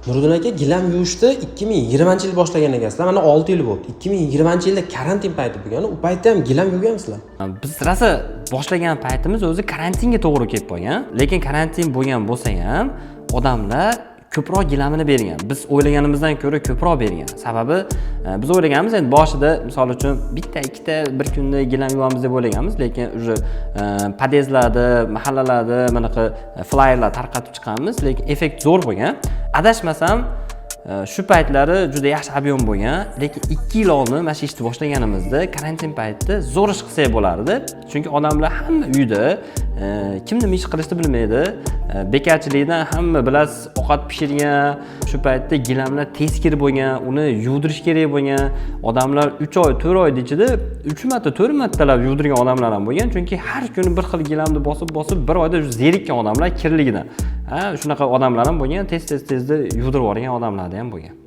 Nuriddin aka gilam yuvishni 2020-yil boshlagan ekansizlar. Mana 6 yil bo'ldi. 2020-yilda karantin payti bo'lgan. U paytda ham gilam yuvgansizlar. Biz rosa boshlagan paytimiz o'zi karantinga to'g'ri kelib qolgan. Lekin karantin bo'lgan bo'lsa ham odamlar ko'proq gilamini bergan. Biz o'ylaganimizdan ko'ra ko'proq bergan. Sababi biz o'ylaganmiz endi boshida misol uchun bitta, ikkita bir kunda gilam yuvamiz deb o'ylaganmiz, lekin уже podyezdlarda, mahallalarda bunaqa flyerlar tarqatib chiqamiz, lekin effekt zo'r bo'lgan. Adashmasam shu paytlari juda yaxshi ob'yom bo'lgan, lekin 2 yil oldin mana shu ishni boshlaganimizda karantin paytida zo'r ish qilsak bo'lardi. Chunki odamlar hamma uyda, kim nima ish qilishni bilmaydi. Bekarchilikdan hamma bilasiz, ovqat pishirgan, shu paytda gilamlar teskir bo'lgan, uni yuvdirish kerak bo'lgan. Odamlar 3 oy, 4 oy ichida 3 marta, 4 martalab yuvdirgan odamlar ham bo'lgan. Chunki har kuni bir xil gilamni bosib bir oyda zerikkan odamlar kirligidan. Shunaqa odamlar ham bo'lgan, tezda yuvdirib yuborgan odamlar ham bo'lgan.